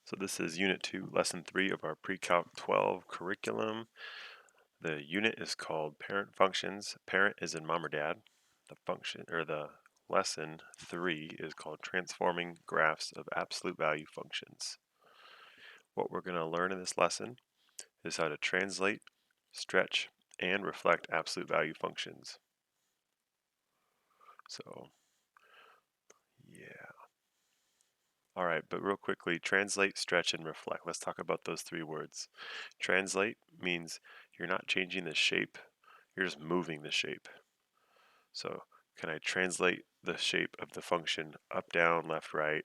So this is Unit 2, Lesson 3 of our Pre-Calc 12 curriculum. The unit is called Parent Functions. Parent is in mom or dad. The function, or the lesson 3 is called Transforming Graphs of Absolute Value Functions. What we're going to learn in this lesson is how to translate, stretch, and reflect absolute value functions. So, yeah. All right, but real quickly, translate, stretch, and reflect. Let's talk about those three words. Translate means you're not changing the shape, you're just moving the shape. So can I translate the shape of the function up, down, left, right?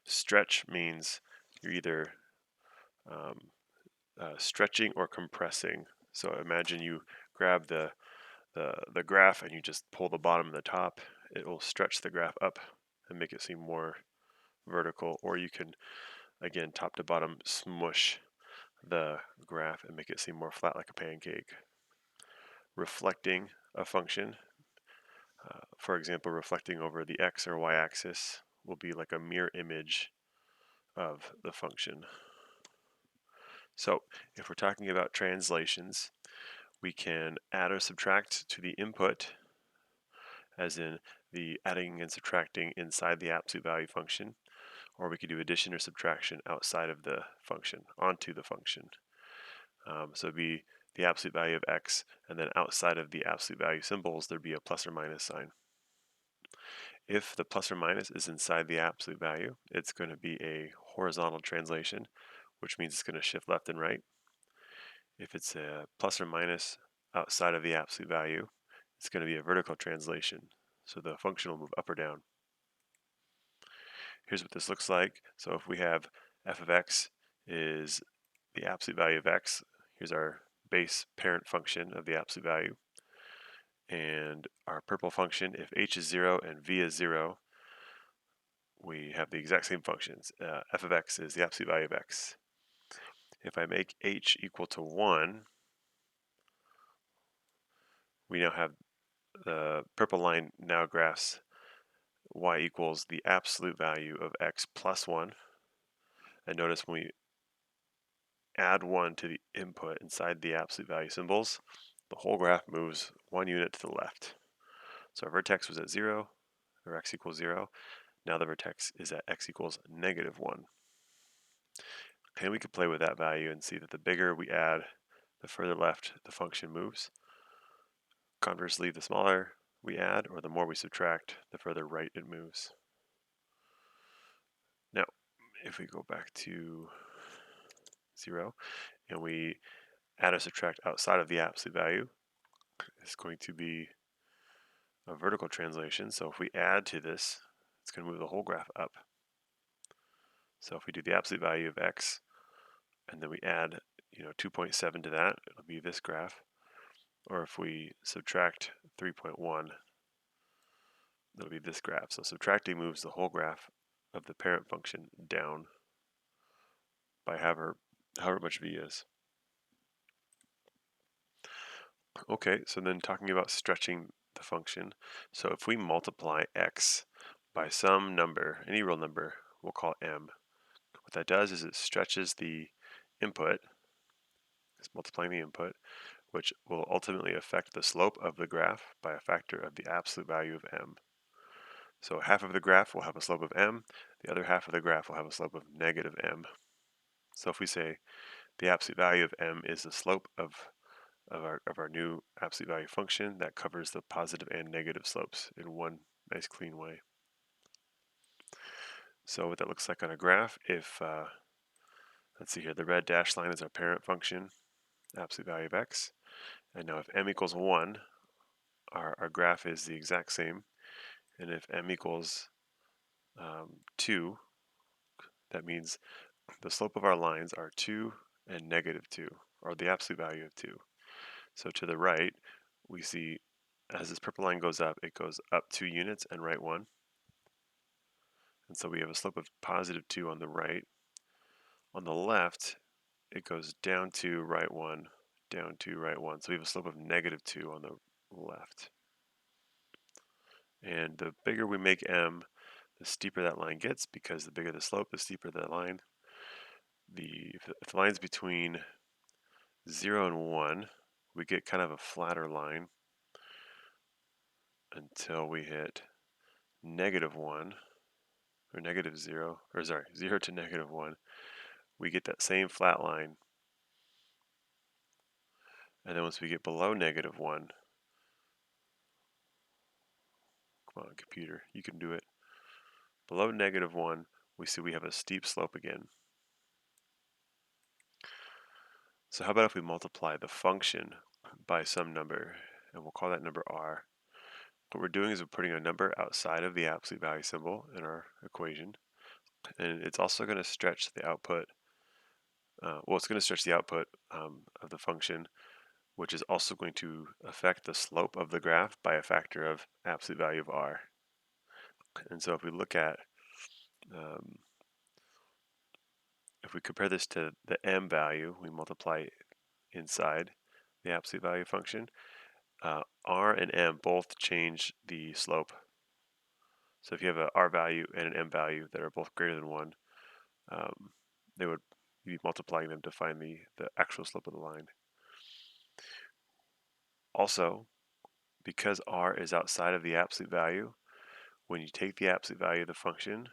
Stretch means you're either stretching or compressing. So imagine you grab the graph and you just pull the bottom and the top. It will stretch the graph up and make it seem more vertical, or you can, again, top to bottom, smush the graph and make it seem more flat like a pancake. Reflecting a function, for example, reflecting over the x or y axis, will be like a mirror image of the function. So if we're talking about translations, we can add or subtract to the input, as in the adding and subtracting inside the absolute value function, or we could do addition or subtraction outside of the function, onto the function. So it'd be the absolute value of x, and then outside of the absolute value symbols, there'd be a plus or minus sign. If the plus or minus is inside the absolute value, it's going to be a horizontal translation, which means it's going to shift left and right. If it's a plus or minus outside of the absolute value, it's going to be a vertical translation, so the function will move up or down. Here's what this looks like. So if we have f of x is the absolute value of x, here's our base parent function of the absolute value. And our purple function, if h is 0 and v is 0, we have the exact same functions. F of x is the absolute value of x. If I make h equal to 1, we now have the purple line now graphs y equals the absolute value of x plus 1. And notice when we add 1 to the input inside the absolute value symbols, the whole graph moves 1 unit to the left. So our vertex was at 0, or x equals 0. Now the vertex is at x equals negative 1. And we could play with that value and see that the bigger we add, the further left the function moves. Conversely, the smaller we add, or the more we subtract, the further right it moves. Now, if we go back to 0 and we add or subtract outside of the absolute value, it's going to be a vertical translation. So if we add to this, it's going to move the whole graph up. So if we do the absolute value of x, and then we add 2.7 to that, it'll be this graph. Or if we subtract 3.1, it'll be this graph. So subtracting moves the whole graph of the parent function down by however much v is. Okay, so then talking about stretching the function. So if we multiply x by some number, any real number, we'll call m. What that does is it stretches the input, it's multiplying the input, which will ultimately affect the slope of the graph by a factor of the absolute value of m. So half of the graph will have a slope of m, the other half of the graph will have a slope of negative m. So if we say the absolute value of m is the slope of our new absolute value function, that covers the positive and negative slopes in one nice clean way. So what that looks like on a graph, if let's see here, the red dashed line is our parent function, absolute value of x. And now if m equals 1, our graph is the exact same. And if m equals 2, that means the slope of our lines are 2 and negative 2, or the absolute value of 2. So to the right, we see as this purple line goes up, it goes up 2 units and right 1. And so we have a slope of positive 2 on the right. On the left, it goes down 2, right 1, down 2, right 1. So we have a slope of negative 2 on the left. And the bigger we make m, the steeper that line gets, because the bigger the slope, the steeper the line. if the line's between 0 and 1, we get kind of a flatter line until we hit -1 or -0, or sorry, 0 to -1. We get that same flat line. And then once we get below -1, come on, computer, you can do it. Below -1, we see we have a steep slope again. So how about if we multiply the function by some number, and we'll call that number r. What we're doing is we're putting a number outside of the absolute value symbol in our equation, and it's also going to stretch the output. It's going to stretch the output of the function, which is also going to affect the slope of the graph by a factor of absolute value of r. And so if we look at, if we compare this to the m value, we multiply inside the absolute value function. R and m both change the slope. So if you have a r value and an m value that are both greater than 1, they would be multiplying them to find the actual slope of the line. Also, because r is outside of the absolute value, when you take the absolute value of the function,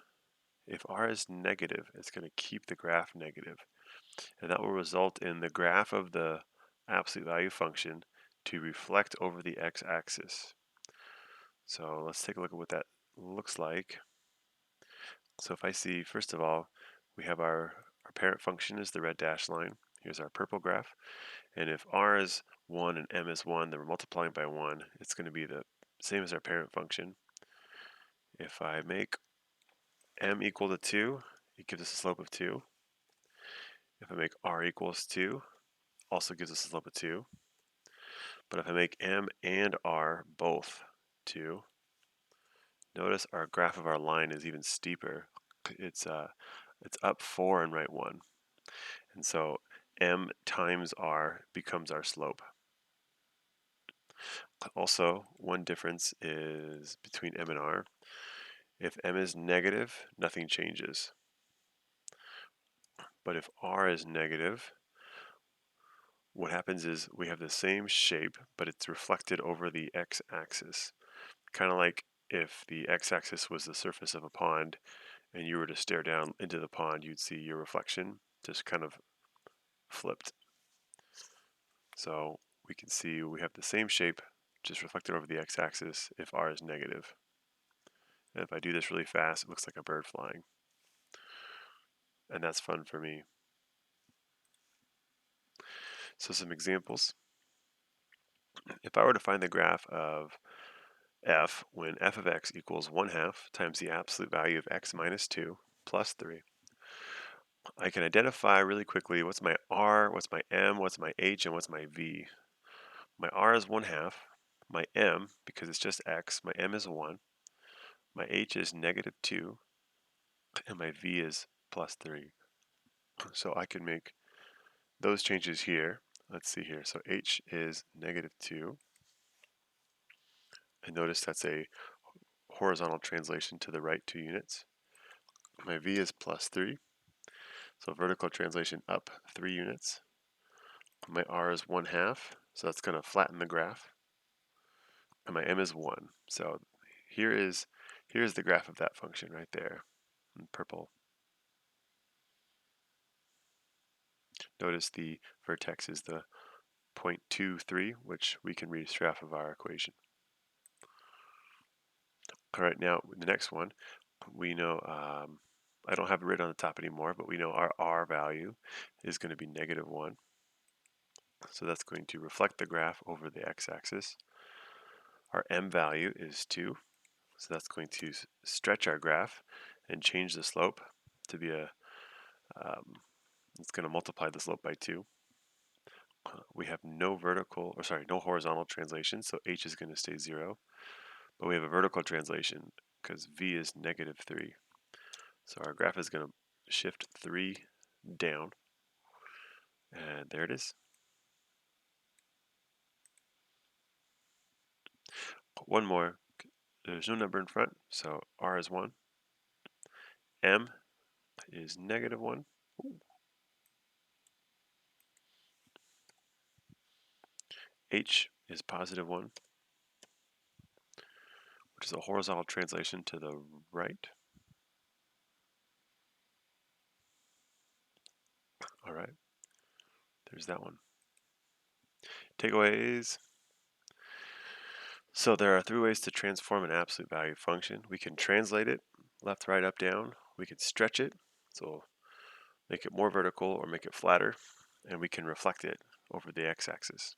if r is negative, it's going to keep the graph negative. And that will result in the graph of the absolute value function to reflect over the x-axis. So let's take a look at what that looks like. So if I see, first of all, we have our parent function is the red dashed line. Here's our purple graph. And if r is 1 and m is 1, then we're multiplying by 1. It's going to be the same as our parent function. If I make m equal to 2, it gives us a slope of 2. If I make r equals 2, also gives us a slope of 2. But if I make m and r both 2, notice our graph of our line is even steeper. It's up 4 and right 1. And so m times r becomes our slope. Also, one difference is between m and r. If m is negative, nothing changes. But if r is negative, what happens is we have the same shape, but it's reflected over the x-axis. Kind of like if the x-axis was the surface of a pond and you were to stare down into the pond, you'd see your reflection just kind of flipped. So we can see we have the same shape, just reflected over the x-axis if r is negative. And if I do this really fast, it looks like a bird flying. And that's fun for me. So some examples. If I were to find the graph of f when f of x equals 1/2 times the absolute value of x minus 2 plus 3, I can identify really quickly what's my r, what's my m, what's my h, and what's my v. My r is 1/2. My m, because it's just x, my m is 1. My h is -2. And my v is plus 3. So I can make those changes here. Let's see here. So h is -2. And notice that's a horizontal translation to the right 2 units. My v is plus 3. So vertical translation up 3 units. My r is 1/2. So that's going to flatten the graph. And my m is 1. So here's the graph of that function right there in purple. Notice the vertex is the 0.23, which we can read as graph of our equation. All right, now the next one, we know, I don't have it written on the top anymore, but we know our r value is going to be -1. So that's going to reflect the graph over the x-axis. Our m value is 2. So that's going to stretch our graph and change the slope to be it's going to multiply the slope by 2. We have no horizontal translation, so h is going to stay 0. But we have a vertical translation because v is -3. So our graph is going to shift 3 down. And there it is. One more. There's no number in front, so r is 1. M is -1. Ooh. H is positive 1, which is a horizontal translation to the right. All right, there's that one. Takeaways. So there are three ways to transform an absolute value function. We can translate it left, right, up, down. We can stretch it, so make it more vertical or make it flatter, and we can reflect it over the x-axis.